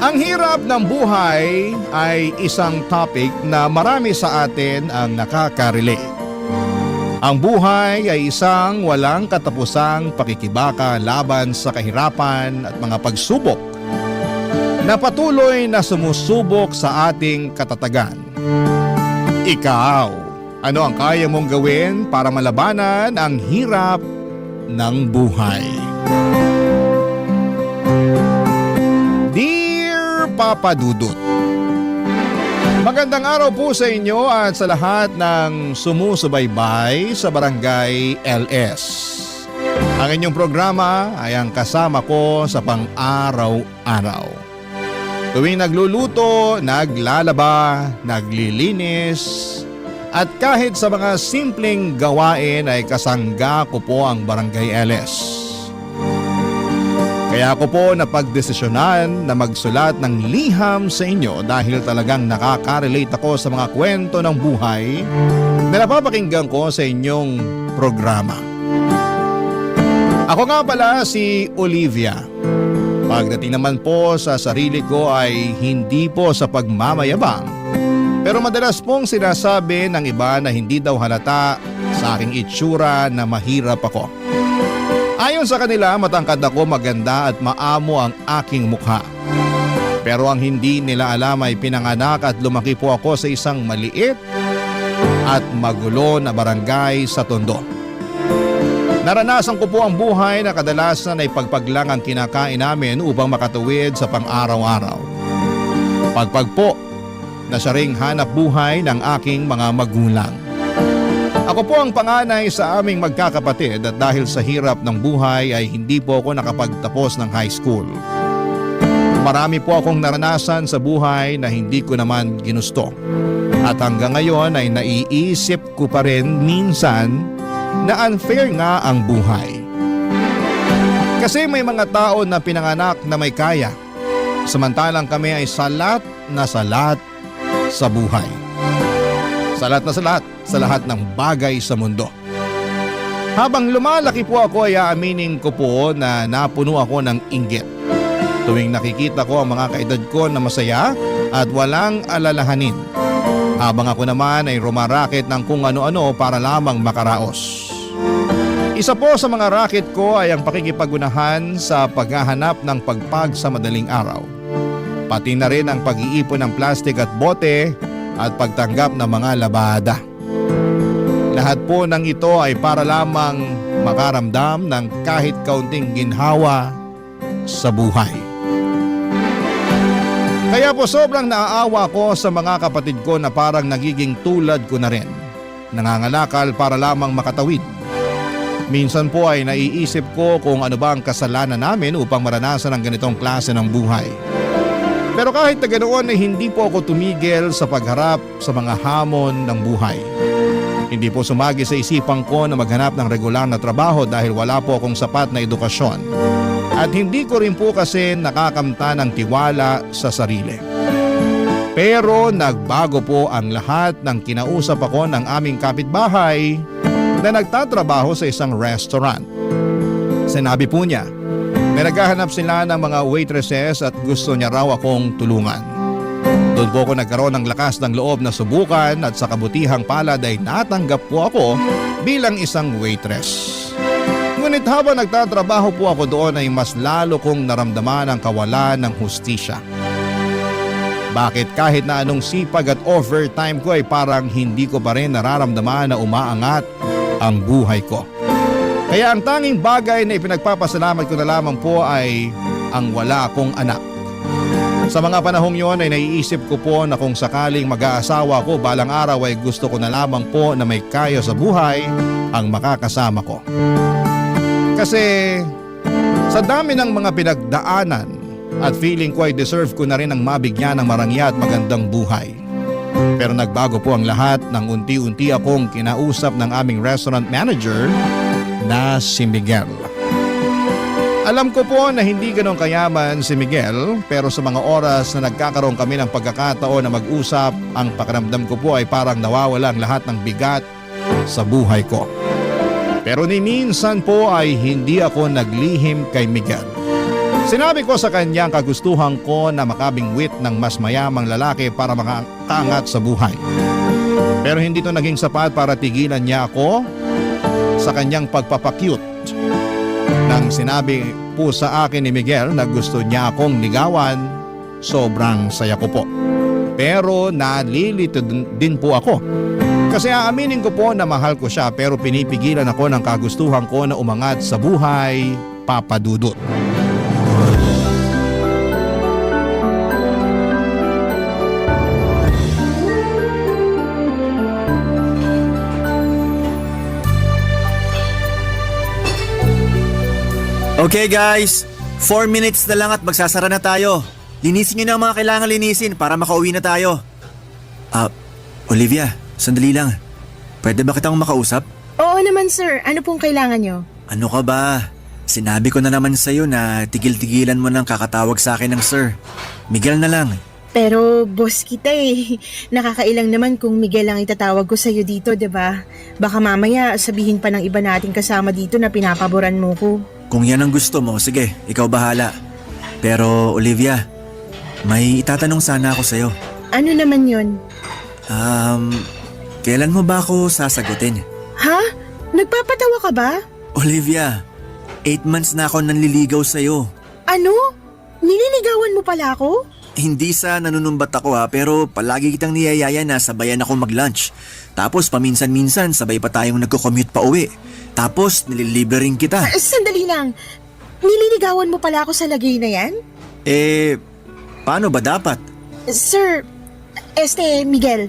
Ang hirap ng buhay ay isang topic na marami sa atin ang nakaka-relate. Ang buhay ay isang walang katapusang pakikibaka laban sa kahirapan at mga pagsubok na patuloy na sumusubok sa ating katatagan. Ikaw, ano ang kaya mong gawin para malabanan ang hirap ng buhay? Dear Papa Dudut, magandang araw po sa inyo at sa lahat ng sumusubaybay sa Barangay LS. Ang inyong programa ay ang kasama ko sa pang-araw-araw. Tuwing nagluluto, naglalaba, naglilinis, at kahit sa mga simpleng gawain ay kasangga ko po ang Barangay LS. Kaya ako po napagdesisyonan na magsulat ng liham sa inyo dahil talagang nakaka-relate ako sa mga kwento ng buhay na napapakinggan ko sa inyong programa. Ako nga pala si Olivia. Pagdating naman po sa sarili ko ay hindi po sa pagmamayabang, pero madalas pong sinasabi ng iba na hindi daw halata sa aking itsura na mahirap ako. Ayon sa kanila, matangkad ako, maganda at maamo ang aking mukha. Pero ang hindi nila alam ay pinanganak at lumaki po ako sa isang maliit at magulo na barangay sa Tondo. Naranasan ko po ang buhay na kadalasan ay pagpaglang ang kinakain namin upang makatuwid sa pang-araw-araw. Pagpag po na siya ring hanap buhay ng aking mga magulang. Ako po ang panganay sa aming magkakapatid at dahil sa hirap ng buhay ay hindi po ako nakapagtapos ng high school. Marami po akong naranasan sa buhay na hindi ko naman ginusto. At hanggang ngayon ay naiisip ko pa rin minsan na unfair nga ang buhay. Kasi may mga tao na pinanganak na may kaya, samantalang kami ay salat na salat sa buhay. Salat na salat sa lahat ng bagay sa mundo. Habang lumalaki po ako ay aaminin ko po na napuno ako ng inggit. Tuwing nakikita ko ang mga kaedad ko na masaya at walang alalahanin. Habang ako naman ay rumaraket ng kung ano-ano para lamang makaraos. Isa po sa mga racket ko ay ang pakikipagunahan sa paghahanap ng pagpag sa madaling araw. Pati na rin ang pag-iipon ng plastik at bote at pagtanggap ng mga labada. Lahat po ng ito ay para lamang makaramdam ng kahit kaunting ginhawa sa buhay. Kaya po sobrang naaawa ko sa mga kapatid ko na parang nagiging tulad ko na rin. Nangangalakal para lamang makatawid. Minsan po ay naiisip ko kung ano ba ang kasalanan namin upang maranasan ang ganitong klase ng buhay. Pero kahit na ganoon ay hindi po ako tumigil sa pagharap sa mga hamon ng buhay. Hindi po sumagi sa isipan ko na maghanap ng regular na trabaho dahil wala po akong sapat na edukasyon. At hindi ko rin po kasi nakakamta ng tiwala sa sarili. Pero nagbago po ang lahat ng kinausap ako ng aming kapitbahay na nagtatrabaho sa isang restaurant. Sinabi po niya, may naghahanap sila ng mga waitresses at gusto niya raw akong tulungan. Doon po ako nagkaroon ng lakas ng loob na subukan at sa kabutihang palad ay natanggap po ako bilang isang waitress. Ngunit habang nagtatrabaho po ako doon ay mas lalo kong naramdaman ang kawalan ng hustisya. Bakit kahit na anong sipag at overtime ko ay parang hindi ko pa rin nararamdaman na umaangat ang buhay ko. Kaya ang tanging bagay na ipinagpapasalamat ko na lamang po ay ang wala akong anak. Sa mga panahong yon ay naiisip ko po na kung sakaling mag-aasawa ko balang araw ay gusto ko na lamang po na may kaya sa buhay ang makakasama ko. Kasi sa dami ng mga pinagdaanan at feeling ko ay deserve ko na rin ang mabigyan ng marangya at magandang buhay. Pero nagbago po ang lahat nang unti-unti akong kinausap ng aming restaurant manager na si Miguel. Alam ko po na hindi ganong kayaman si Miguel, pero sa mga oras na nagkakaroon kami ng pagkakataon na mag-usap, ang pakiramdam ko po ay parang nawawala ang lahat ng bigat sa buhay ko. Pero ni minsan po ay hindi ako naglihim kay Miguel. Sinabi ko sa kanya ang kagustuhan ko na makabingwit ng mas mayamang lalaki para makaangat sa buhay. Pero hindi ito naging sapat para tigilan niya ako sa kanyang pagpapakyut. Nang sinabi po sa akin ni Miguel na gusto niya akong ligawan, sobrang saya ko po. Pero nalilito din po ako. Kasi aaminin ko po na mahal ko siya pero pinipigilan ako ng kagustuhan ko na umangat sa buhay, Papa Dudut. Okay guys, 4 minutes na lang at magsasara na tayo. Linisin nyo na ang mga kailangan linisin para makauwi na tayo. Olivia, sandali lang. Pwede ba kitang makausap? Oo naman sir, ano pong kailangan nyo? Ano ka ba? Sinabi ko na naman sa'yo na tigil-tigilan mo nang kakatawag sa akin ng sir. Miguel na lang. Pero boss kita eh. Nakakailang naman kung Miguel ang itatawag ko sa'yo dito, 'di ba? Baka mamaya sabihin pa ng iba nating kasama dito na pinapaboran mo ko. Kung yan ang gusto mo, sige, ikaw bahala. Pero Olivia, may itatanong sana ako sa'yo. Ano naman yon? Kailan mo ba ako sasagutin? Ha? Nagpapatawa ka ba? Olivia, 8 months na ako nanliligaw sa'yo. Ano? Nililigawan mo pala ako? Hindi sa nanunumbat ako pero palagi kitang niyayaya na sabayan ako mag-lunch. Tapos paminsan-minsan sabay pa tayong nagko-commute pa uwi. Tapos nililibre rin kita. Sandali lang. Nililigawan mo pala ako sa lagay na yan? Paano ba dapat? Sir, Miguel,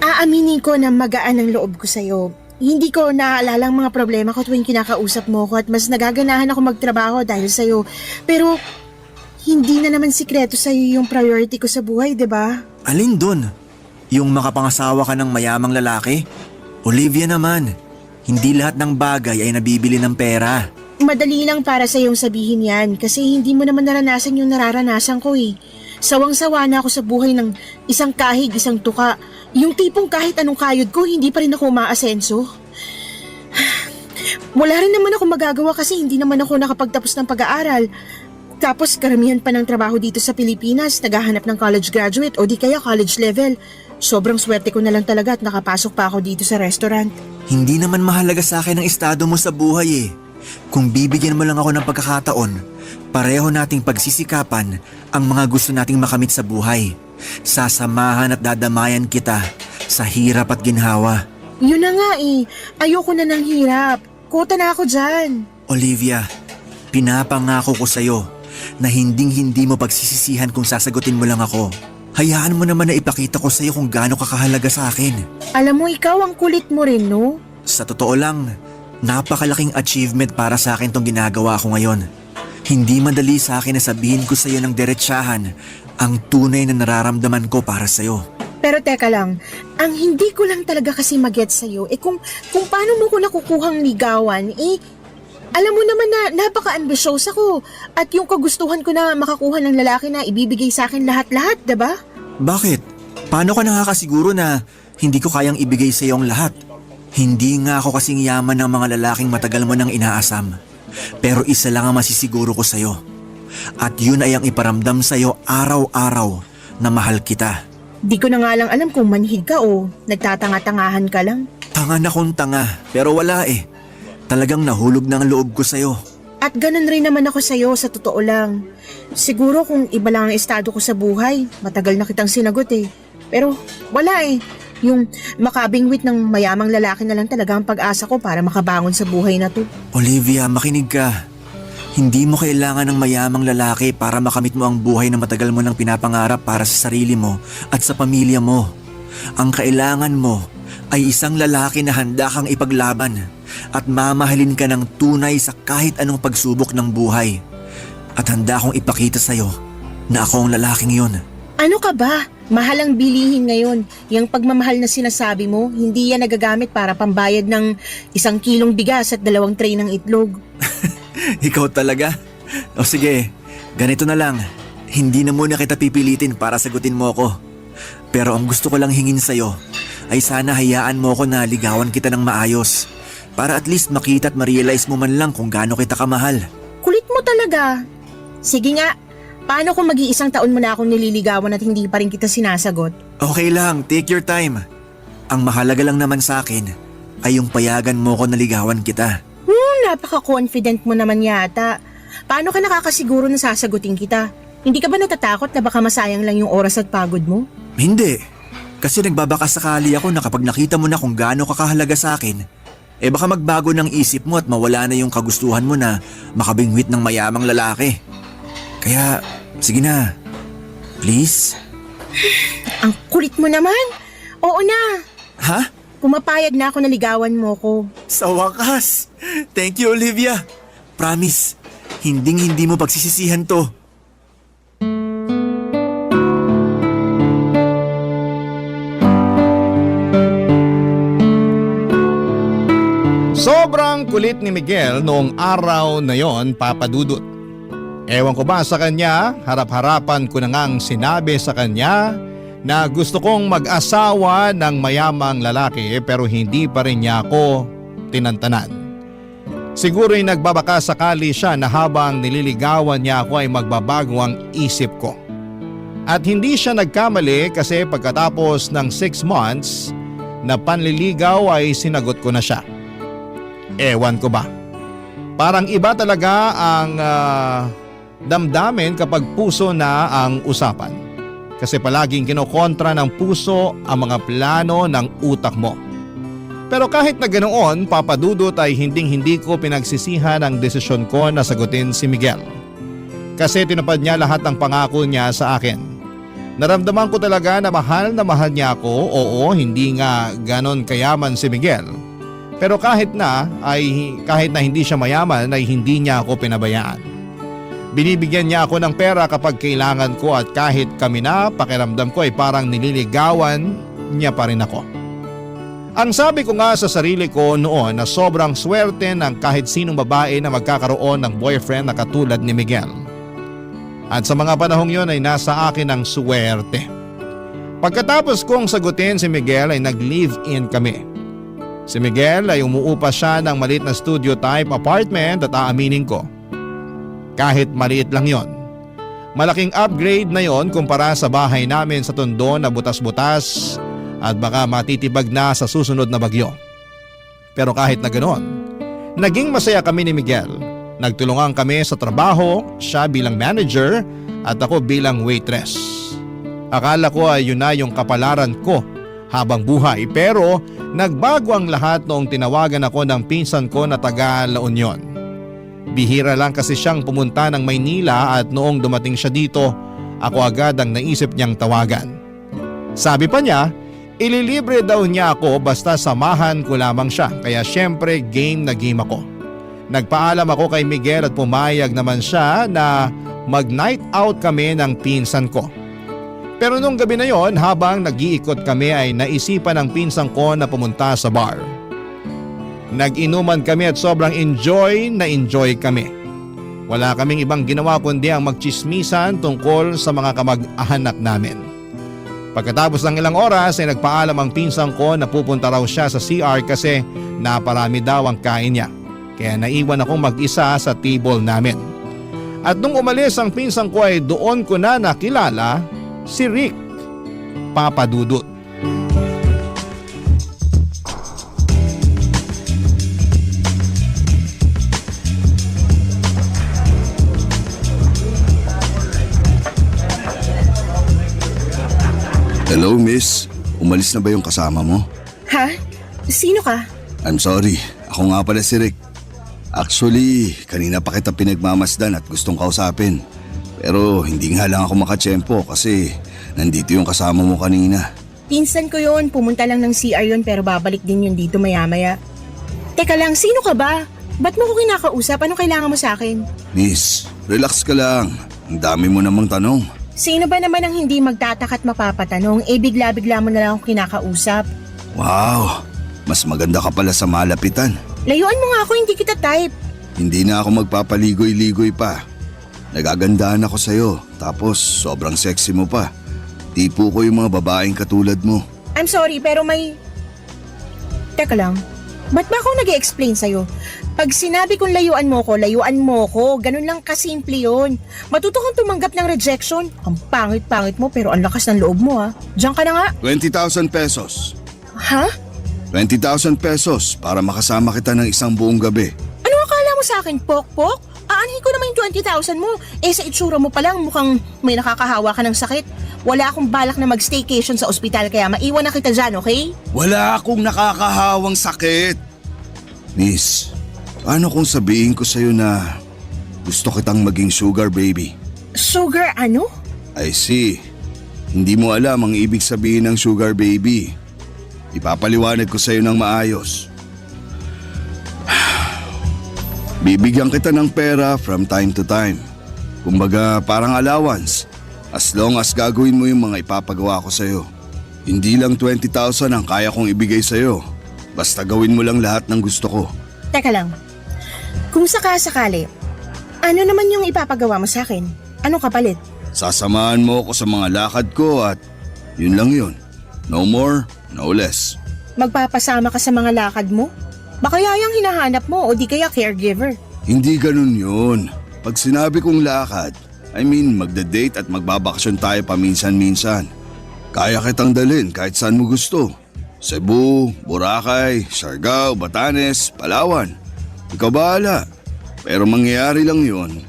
aaminin ko na magaan ang loob ko sa'yo. Hindi ko naaalala ang mga problema ko tuwing kinakausap mo ko at mas nagaganahan ako magtrabaho dahil sa'yo. Pero hindi na naman sikreto sa'yo yung priority ko sa buhay, di ba? Alin dun? Yung makapangasawa ka ng mayamang lalaki? Olivia naman, hindi lahat ng bagay ay nabibili ng pera. Madali lang para sa'yong sabihin yan kasi hindi mo naman naranasan yung nararanasan ko eh. Sawang-sawa na ako sa buhay ng isang kahig, isang tuka. Yung tipong kahit anong kayod ko, hindi pa rin ako umaasenso. Wala rin naman ako magagawa kasi hindi naman ako nakapagtapos ng pag-aaral. Tapos karamihan pa ng trabaho dito sa Pilipinas, naghahanap ng college graduate o di kaya college level. Sobrang swerte ko na lang talaga at nakapasok pa ako dito sa restaurant. Hindi naman mahalaga sa akin ang estado mo sa buhay eh. Kung bibigyan mo lang ako ng pagkakataon, pareho nating pagsisikapan ang mga gusto nating makamit sa buhay. Sasamahan at dadamayan kita sa hirap at ginhawa. Yun na nga eh, ayoko na ng hirap. Kota na ako dyan. Olivia, pinapangako ko sa'yo na hinding-hindi mo pagsisisihan kung sasagutin mo lang ako. Hayaan mo naman na ipakita ko sa'yo kung gaano kakahalaga sa akin. Alam mo, ikaw ang kulit mo rin, no? Sa totoo lang, napakalaking achievement para sa akin tong ginagawa ko ngayon. Hindi madali sa akin na sabihin ko sa'yo ng diretsahan ang tunay na nararamdaman ko para sa'yo. Pero teka lang, ang hindi ko lang talaga kasi mag-get sa'yo, kung paano mo ko nakukuhang ligawan, alam mo naman na napaka-ambitious ako at yung kagustuhan ko na makakuha ng lalaki na ibibigay sa akin lahat-lahat, diba? Bakit? Paano ka nakakasiguro na hindi ko kayang ibigay sa iyo ang lahat? Hindi nga ako kasing yaman ng mga lalaking matagal mo nang inaasam. Pero isa lang ang masisiguro ko sa iyo. At yun ay ang iparamdam sa iyo araw-araw na mahal kita. Di ko na nga lang alam kung manhid ka o nagtatanga-tangahan ka lang. Tanga na kung tanga, pero wala eh. Talagang nahulog na ang loob ko sa'yo. At ganun rin naman ako sa'yo sa totoo lang. Siguro kung iba lang ang estado ko sa buhay, matagal na kitang sinagot eh. Pero wala eh. Yung makabingwit ng mayamang lalaki na lang talaga ang pag-asa ko para makabangon sa buhay na to. Olivia, makinig ka. Hindi mo kailangan ng mayamang lalaki para makamit mo ang buhay na matagal mo nang pinapangarap para sa sarili mo at sa pamilya mo. Ang kailangan mo ay isang lalaki na handa kang ipaglaban at mamahalin ka ng tunay sa kahit anong pagsubok ng buhay. At handa akong ipakita sa'yo na ako ang lalaking yun. Ano ka ba? Mahal ang bilihin ngayon. Yung pagmamahal na sinasabi mo, hindi yan nagagamit para pambayad ng 1 kilong bigas at 2 tray ng itlog. Ikaw talaga? O sige, ganito na lang. Hindi na muna kita pipilitin para sagutin mo ako. Pero ang gusto ko lang hingin sa'yo ay sana hayaan mo ako na ligawan kita ng maayos. Para at least makita at ma-realize mo man lang kung gaano kita kamahal. Kulit mo talaga. Sige nga, paano kung mag-iisang taon mo na akong nililigawan at hindi pa rin kita sinasagot? Okay lang, take your time. Ang mahalaga lang naman sa akin ay yung payagan mo ko na ligawan kita. Napaka-confident mo naman yata. Paano ka nakakasiguro na sasagutin kita? Hindi ka ba natatakot na baka masayang lang yung oras at pagod mo? Hindi. Kasi nagbabakasakali ako na kapag nakita mo na kung gaano ka kahalaga sa akin, baka magbago ng isip mo at mawala na yung kagustuhan mo na makabingwit ng mayamang lalaki. Kaya, sige na. Please? Ang kulit mo naman. Oo na. Ha? Pumapayag na ako na ligawan mo ko. Sa wakas! Thank you, Olivia. Promise, hindi mo pagsisisihan to. Sobrang kulit ni Miguel noong araw na yon, Papa Dudut. Ewan ko ba sa kanya, harap-harapan ko na ngang sinabi sa kanya na gusto kong mag-asawa ng mayamang lalaki pero hindi pa rin niya ako tinantanan. Siguro'y nagbabaka sakali siya na habang nililigawan niya ako ay magbabago ang isip ko. At hindi siya nagkamali kasi pagkatapos ng 6 months na panliligaw ay sinagot ko na siya. Ewan ko ba? Parang iba talaga ang damdamin kapag puso na ang usapan. Kasi palaging kinokontra ng puso ang mga plano ng utak mo. Pero kahit na ganoon, Papa Dudut, ay hindi ko pinagsisihan ang desisyon ko na sagutin si Miguel. Kasi tinupad niya lahat ng pangako niya sa akin. Naramdaman ko talaga na mahal niya ako. Oo, hindi nga ganon kayaman si Miguel. Pero kahit na hindi siya mayaman ay hindi niya ako pinabayaan. Binibigyan niya ako ng pera kapag kailangan ko at kahit kami na, pakiramdam ko ay parang nililigawan niya pa rin ako. Ang sabi ko nga sa sarili ko noon na sobrang swerte ng kahit sinong babae na magkakaroon ng boyfriend na katulad ni Miguel. At sa mga panahong yon ay nasa akin ang swerte. Pagkatapos kong sagutin si Miguel ay nag-live-in kami. Si Miguel ay umuupa siya ng maliit na studio type apartment at aaminin ko, kahit maliit lang yon, malaking upgrade na yon kumpara sa bahay namin sa Tondo na butas-butas at baka matitibag na sa susunod na bagyo. Pero kahit na ganoon, naging masaya kami ni Miguel. Nagtulungan kami sa trabaho, siya bilang manager at ako bilang waitress. Akala ko ay yun na yung kapalaran ko habang buhay, pero nagbago ang lahat noong tinawagan ako ng pinsan ko na taga La Union. Bihira lang kasi siyang pumunta ng Maynila at noong dumating siya dito, ako agad ang naisip niyang tawagan. Sabi pa niya, ililibre daw niya ako basta samahan ko lamang siya, kaya syempre game na game ako. Nagpaalam ako kay Miguel at pumayag naman siya na mag-night out kami ng pinsan ko. Pero nung gabi na yon, habang nag-iikot kami ay naisipan ng pinsan ko na pumunta sa bar. Nag-inuman kami at sobrang enjoy kami. Wala kaming ibang ginawa kundi ang magchismisan tungkol sa mga kamag-anak namin. Pagkatapos ng ilang oras ay nagpaalam ang pinsan ko na pupunta raw siya sa CR kasi naparami daw ang kain niya. Kaya naiwan akong mag-isa sa table namin. At nung umalis ang pinsan ko ay doon ko na nakilala si Rick, Papa Dudut. Hello, miss. Umalis na ba yung kasama mo? Ha? Sino ka? I'm sorry. Ako nga pala si Rick. Actually, kanina pa kita pinagmamasdan at gustong kausapin. Pero hindi nga lang ako makatsyempo kasi nandito yung kasama mo kanina. Pinsan ko yun. Pumunta lang ng CR yun pero babalik din yun dito maya-maya. Teka lang, sino ka ba? Ba't mo ko kinakausap? Anong kailangan mo sa akin? Miss, relax ka lang. Ang dami mo namang tanong. Sino ba naman ang hindi magtataka at mapapatanong? Bigla-bigla mo na lang ako kinakausap. Wow, mas maganda ka pala sa malapitan. Layuan mo nga ako, hindi kita type. Hindi na ako magpapaligoy-ligoy pa. Nagagandaan ako sa'yo, tapos sobrang sexy mo pa. Tipo ko yung mga babaeng katulad mo. I'm sorry pero may... Teka lang, Ba't ba ako nag-i-explain sa'yo? Pag sinabi kong layuan mo ko, ganun lang kasimple yun. Matuto kang tumanggap ng rejection. Ang pangit-pangit mo pero ang lakas ng loob mo ha. Diyan ka na nga. 20,000 pesos. Ha? 20,000 pesos para makasama kita ng isang buong gabi. Ano akala mo sa akin, pok-pok? Aanhin ko naman yung 20,000 mo. Sa itsura mo pa lang mukhang may nakakahawa ka ng sakit. Wala akong balak na mag-staycation sa ospital kaya maiwan na kita dyan, okay? Wala akong nakakahawang sakit. Miss, paano kung sabihin ko sa'yo na gusto kitang maging sugar baby? Sugar ano? I see. Hindi mo alam ang ibig sabihin ng sugar baby. Ipapaliwanag ko sa'yo ng maayos. Bibigyan kita ng pera from time to time. Kumbaga parang allowance. As long as gagawin mo yung mga ipapagawa ko sa'yo. Hindi lang 20,000 ang kaya kong ibigay sa'yo. Basta gawin mo lang lahat ng gusto ko. Teka lang. Kung sakasakali, ano naman yung ipapagawa mo sa akin? Anong kapalit? Sasamahan mo ako sa mga lakad ko at yun lang yun. No more, no less. Magpapasama ka sa mga lakad mo? Baka yayang hinahanap mo o di kaya caregiver. Hindi ganun yun. Pag sinabi kong lakad, I mean magda-date at magbabakasyon tayo paminsan-minsan. Kaya kitang dalhin kahit saan mo gusto. Cebu, Boracay, Siargao, Batanes, Palawan. Ikaw bahala. Pero mangyayari lang yun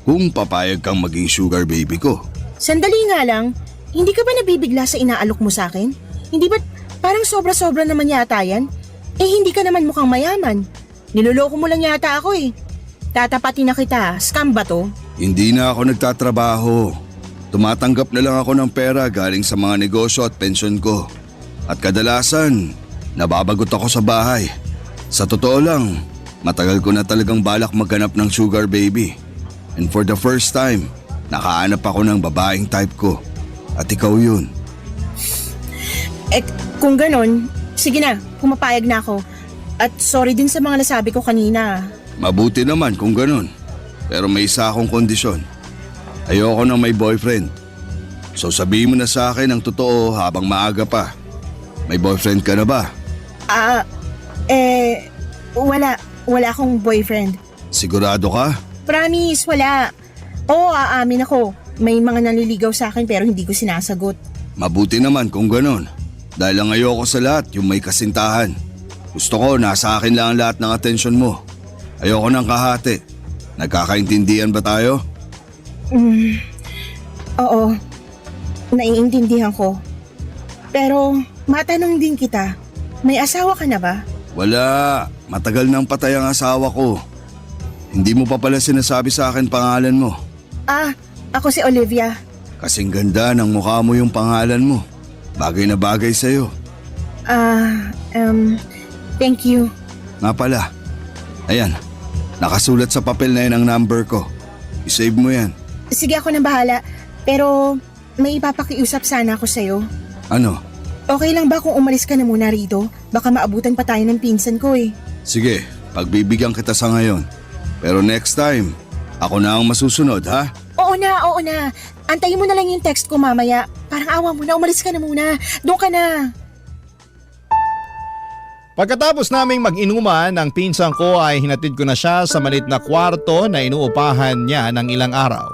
kung papayag kang maging sugar baby ko. Sandali nga lang, hindi ka ba nabibigla sa inaalok mo sa akin? Hindi ba parang sobra-sobra naman yata yan? Hindi ka naman mukhang mayaman. Niloloko mo lang yata ako eh. Tatapatin na kita, scam ba to? Hindi na ako nagtatrabaho. Tumatanggap na lang ako ng pera galing sa mga negosyo at pensyon ko. At kadalasan, nababagot ako sa bahay. Sa totoo lang, matagal ko na talagang balak maghanap ng sugar baby. And for the first time, nakahanap ako ng babaeng type ko. At ikaw yun. Kung ganon, sige na, pumapayag na ako. At sorry din sa mga nasabi ko kanina. Mabuti naman kung ganun. Pero may isa akong kondisyon. Ayoko na may boyfriend. So sabihin mo na sa akin ang totoo habang maaga pa. May boyfriend ka na ba? Wala akong boyfriend. Sigurado ka? Promise, wala. Oo, aamin ako. May mga nanliligaw sa akin pero hindi ko sinasagot. Mabuti naman kung ganun. Dahil ang ayoko sa lahat yung may kasintahan. Gusto ko nasa akin lang ang lahat ng atensyon mo. Ayoko ng kahati. Nagkakaintindihan ba tayo? Oo, naiintindihan ko. Pero matanong din kita, may asawa ka na ba? Wala. Matagal nang patay ang asawa ko. Hindi mo pa pala sinasabi sa akin pangalan mo. Ako si Olivia. Kasing ganda ng mukha mo yung pangalan mo. Bagay na bagay sa'yo. Thank you. Nga pala. Ayan. Nakasulat sa papel na yan ang number ko. I-save mo yan. Sige, ako nang bahala. Pero may ipapakiusap sana ako sa'yo. Ano? Okay lang ba kung umalis ka na muna rito? Baka maabutan pa tayo ng pinsan ko eh. Sige, pagbibigyan kita sa ngayon. Pero next time, ako na ang masusunod, ha? Oo na. Antayin mo na lang yung text ko mamaya. Parang awa mo na, umalis ka na muna. Doon ka na. Pagkatapos naming mag-inuman, ang pinsan ko ay hinatid ko na siya sa maliit na kwarto na inuupahan niya ng ilang araw.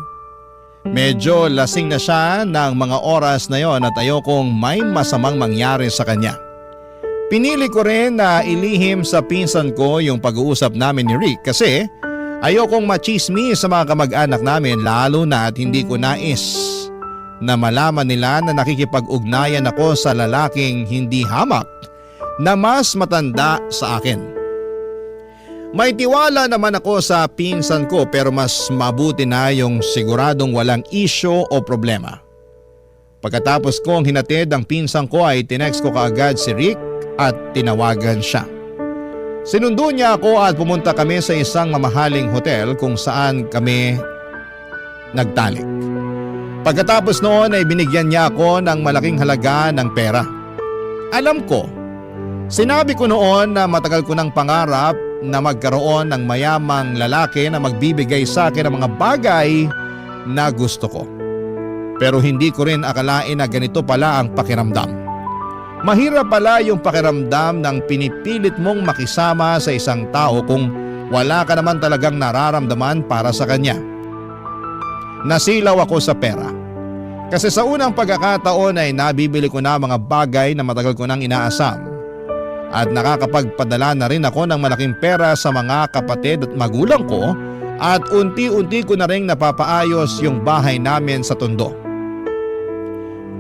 Medyo lasing na siya ng mga oras na yon at ayokong may masamang mangyari sa kanya. Pinili ko rin na ilihim sa pinsan ko yung pag-uusap namin ni Rick kasi ayokong machismis sa mga kamag-anak namin lalo na at hindi ko nais na malaman nila na nakikipag-ugnayan ako sa lalaking hindi hamak na mas matanda sa akin. May tiwala naman ako sa pinsan ko pero mas mabuti na yung siguradong walang isyo o problema. Pagkatapos kong hinatid ang pinsan ko ay tinext ko kaagad si Rick at tinawagan siya. Sinundo niya ako at pumunta kami sa isang mamahaling hotel kung saan kami nagtalik. Pagkatapos noon ay binigyan niya ako ng malaking halaga ng pera. Alam ko, sinabi ko noon na matagal ko ng pangarap na magkaroon ng mayamang lalaki na magbibigay sa akin ng mga bagay na gusto ko. Pero hindi ko rin akalain na ganito pala ang pakiramdam. Mahirap pala yung pakiramdam ng pinipilit mong makisama sa isang tao kung wala ka naman talagang nararamdaman para sa kanya. Nasilaw ako sa pera. Kasi sa unang pagkakataon ay nabibili ko na mga bagay na matagal ko nang inaasam. At nakakapagpadala na rin ako ng malaking pera sa mga kapatid at magulang ko at unti-unti ko na rin napapaayos yung bahay namin sa Tondo.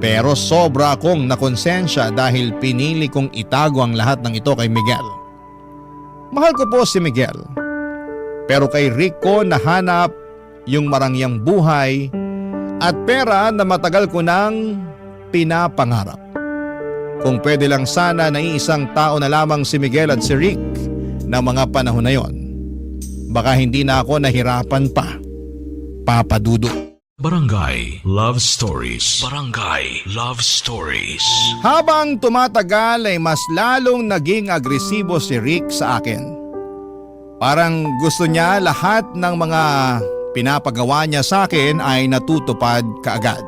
Pero sobra akong nakonsensya dahil pinili kong itago ang lahat ng ito kay Miguel. Mahal ko po si Miguel. Pero kay Rick ko nahanap yung marangyang buhay at pera na matagal ko nang pinapangarap. Kung pwede lang sana na iisang tao na lamang si Miguel at si Rick na mga panahon na yon, baka hindi na ako nahirapan pa. Papa Dudut. Barangay Love Stories. Barangay Love Stories. Habang tumatagal ay mas lalong naging agresibo si Rick sa akin. Parang gusto niya lahat ng mga pinapagawa niya sa akin ay natutupad kaagad.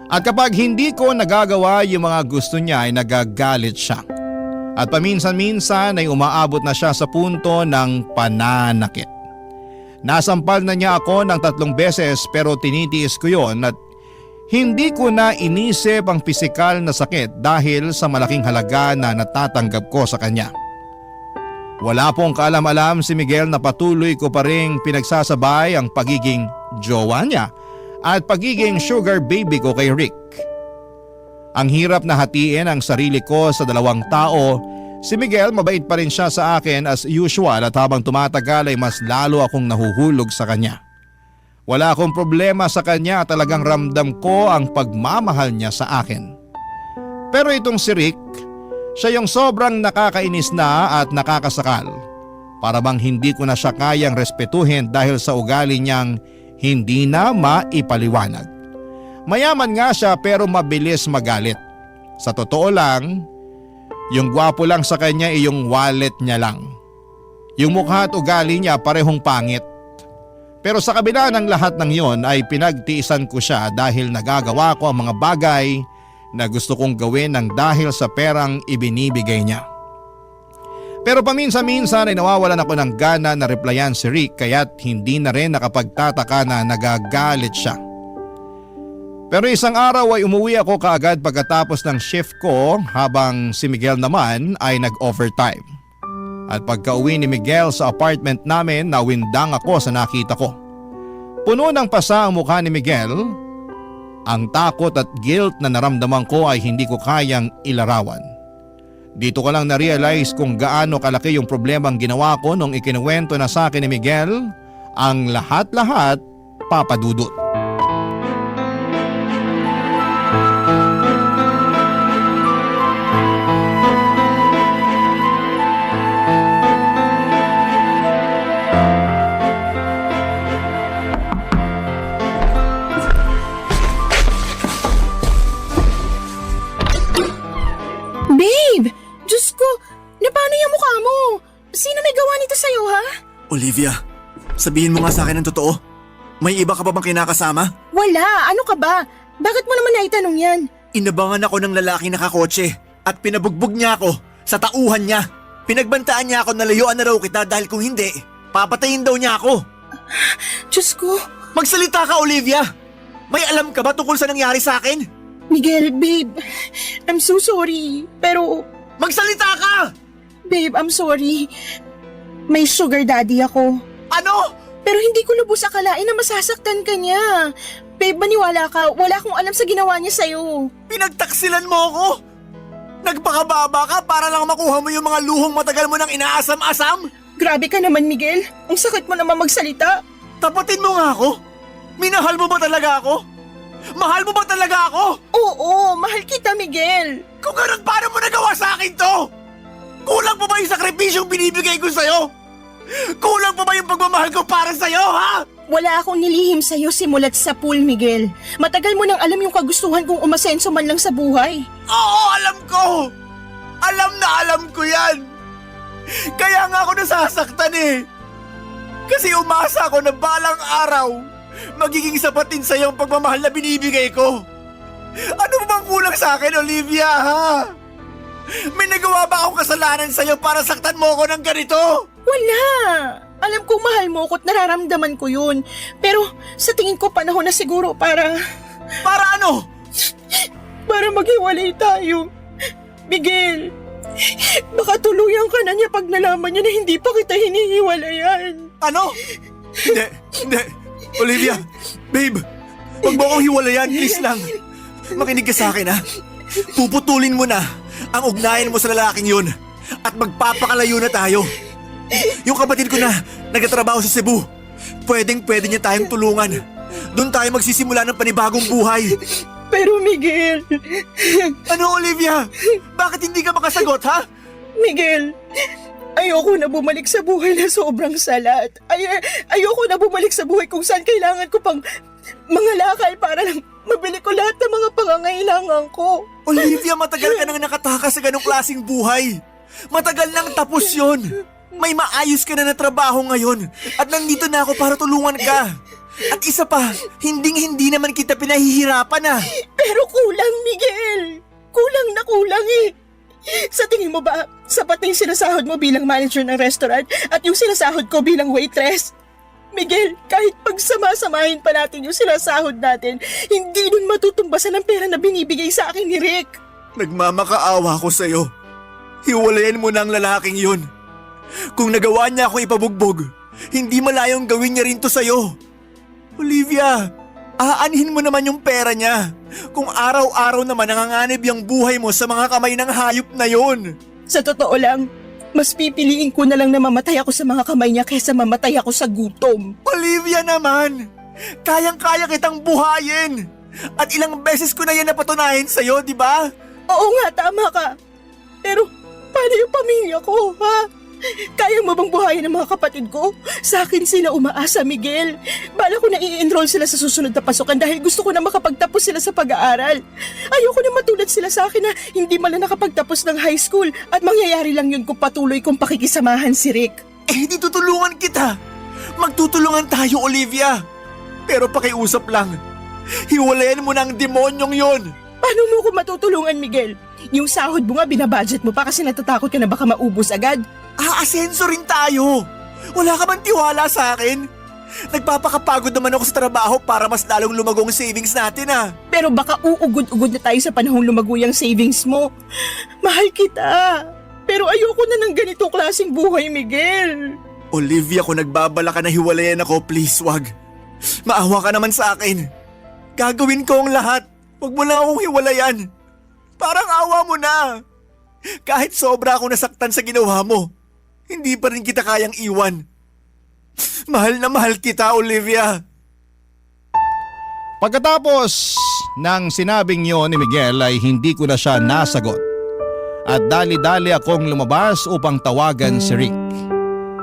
At kapag hindi ko nagagawa yung mga gusto niya ay nagagalit siya. At paminsan-minsan ay umaabot na siya sa punto ng pananakit. Nasampal na niya ako ng 3 beses pero tinitiis ko yon at hindi ko na inisip ang pisikal na sakit dahil sa malaking halaga na natatanggap ko sa kanya. Wala pong kaalam-alam si Miguel na patuloy ko pa ring pinagsasabay ang pagiging jowa niya at pagiging sugar baby ko kay Rick. Ang hirap na hatiin ang sarili ko sa 2 tao. Si Miguel mabait pa rin siya sa akin as usual at habang tumatagal ay mas lalo akong nahuhulog sa kanya. Wala akong problema sa kanya at talagang ramdam ko ang pagmamahal niya sa akin. Pero itong si Rick, siya yung sobrang nakakainis na at nakakasakal. Para bang hindi ko na siya kayang respetuhin dahil sa ugali niyang hindi na maipaliwanag. Mayaman nga siya pero mabilis magalit. Sa totoo lang, yung gwapo lang sa kanya ay yung wallet niya lang. Yung mukha at ugali niya parehong pangit. Pero sa kabila ng lahat ng yon ay pinagtiisan ko siya dahil nagagawa ko ang mga bagay na gusto kong gawin ng dahil sa perang ibinibigay niya. Pero paminsan-minsan ay nawawalan ako ng gana na replyan si Rick kaya't hindi na rin nakapagtataka na nagagalit siya. Pero isang araw ay umuwi ako kaagad pagkatapos ng shift ko habang si Miguel naman ay nag-overtime. At pagka-uwi ni Miguel sa apartment namin nawindang ako sa nakita ko. Puno ng pasa ang mukha ni Miguel. Ang takot at guilt na naramdaman ko ay hindi ko kayang ilarawan. Dito ko lang na-realize kung gaano kalaki yung problemang ginawa ko nung ikinuwento na sa akin ni Miguel ang lahat-lahat, Papa Dudut. Babe! Diyos ko! Na paano yung mukha mo? Sino may gawa nito sa'yo, ha? Olivia, sabihin mo nga sa akin ang totoo. May iba ka pa bang kinakasama? Wala! Ano ka ba? Bakit mo naman naitanong yan? Inabangan ako ng lalaking nakakotse at pinabugbog niya ako sa tauhan niya. Pinagbantaan niya ako na layuan na raw kita dahil kung hindi, papatayin daw niya ako. Diyos ko! Magsalita ka, Olivia! May alam ka ba tungkol sa nangyari sa akin? Miguel, babe, I'm so sorry. Pero, Magsalita ka! babe, I'm sorry. May sugar daddy ako. Ano? Pero hindi ko lubos akalain na masasaktan ka niya. Babe, maniwala ka. Wala akong alam sa ginawa niya sa'yo. Pinagtaksilan mo ako? Nagpakababa ka para lang makuha mo yung mga luhong matagal mo nang inaasam-asam? Grabe ka naman, Miguel. Ang sakit mo naman magsalita. Tapatin mo nga ako? Minahal mo ba talaga ako? Mahal mo ba talaga ako? Oo, mahal kita, Miguel. Kung ganun, paano mo nagawa sa akin to? Kulang pa ba yung sakripisyong binibigay ko sa'yo? Kulang pa ba yung pagmamahal ko para sa'yo, ha? Wala akong nilihim sa'yo simulat sa pool, Miguel. Matagal mo nang alam yung kagustuhan kong umasenso man lang sa buhay. Oo, alam ko! Alam na alam ko yan! Kaya nga ako nasasaktan eh! Kasi umasa ako na balang araw magiging sapat din sa'yo ang pagmamahal na binibigay ko. Ano ba bang kulang sa akin, Olivia, ha? May nagawa ba akong kasalanan sa'yo para saktan mo ako ng ganito? Wala! Alam kong mahal mo ko at nararamdaman ko yun. Pero sa tingin ko panahon na siguro para Para ano? maghiwalay tayo. Miguel, baka tuluyan ka na niya pag nalaman niya na hindi pa kita hinihiwalayan. Ano? Hindi. Olivia, babe, wag mo akong hiwalayan, please lang. Makinig ka sa akin, ha? Puputulin mo na ang ugnayan mo sa lalaking yun at magpapakalayo na tayo. Yung kapatid ko na nagtatrabaho sa Cebu, pwede niya tayong tulungan. Doon tayo magsisimula ng panibagong buhay. Pero Miguel, Ano, Olivia? Bakit hindi ka makasagot, ha? Miguel, ayoko na bumalik sa buhay na sobrang salat. Ayoko na bumalik sa buhay kung saan kailangan ko pang mga lakal para lang mabili ko lahat ng mga pangangailangan ko. Olivia, matagal ka nang nakatakas sa ganong klaseng buhay. Matagal nang tapos yon. May maayos ka na trabaho ngayon at nandito na ako para tulungan ka. At isa pa, hindi naman kita pinahihirapan ah. Pero kulang, Miguel. Kulang na kulang eh. Sa tingin mo ba, sapat na yung sinasahod mo bilang manager ng restaurant at yung sinasahod ko bilang waitress? Miguel, kahit pagsama-samahin pa natin yung sinasahod natin, hindi nun matutumbasan ang pera na binibigay sa akin ni Rick. Nagmamakaawa ko sa'yo. Hiwalayan mo na ang lalaking yun. Kung nagawa niya akong ipabugbog, hindi malayong gawin niya rin to sa'yo. Olivia, aanhin mo naman yung pera niya. Kung araw-araw naman nanganganib yung buhay mo sa mga kamay ng hayop na yun. Sa totoo lang, mas pipiliin ko na lang na mamatay ako sa mga kamay niya kaysa mamatay ako sa gutom. Olivia naman, kayang-kaya kitang buhayin. At ilang beses ko na yan napatunayan sa'yo, di ba? Oo nga, tama ka. Pero paano yung pamilya ko, ha? Kaya mo bang buhayin ang mga kapatid ko? Sa akin sila umaasa, Miguel. Bala ko na i-enroll sila sa susunod na pasukan dahil gusto ko na makapagtapos sila sa pag-aaral. Ayoko na matulad sila sa akin na hindi man lang nakapagtapos ng high school at mangyayari lang yun kung patuloy kong pakikisamahan si Rick. Eh, di tutulungan kita. Magtutulungan tayo, Olivia. Pero pakiusap lang. Hiwalayan mo na ang demonyong yon. Paano mo ko matutulungan, Miguel? Yung sahod mo nga binabudget mo pa kasi natatakot ka na baka maubos agad. Aasenso rin tayo. Wala ka bang tiwala sa akin? Nagpapakapagod naman ako sa trabaho para mas lalong lumago ang savings natin ah. Pero baka uugod-ugod na tayo sa panahong lumago yung savings mo. Mahal kita. Pero ayoko na ng ganitong klaseng buhay, Miguel. Olivia, kung nagbabala ka na hiwalayan ako, please wag. Maawa ka naman sa akin. Gagawin ko ang lahat. Wag mo lang akong hiwalayan. Parang awa mo na. Kahit sobra ako nasaktan sa ginawa mo, hindi pa rin kita kayang iwan. Mahal na mahal kita, Olivia. Pagkatapos ng sinabing yon ni Miguel ay hindi ko na siya nasagot. At dali-dali akong lumabas upang tawagan si Rick.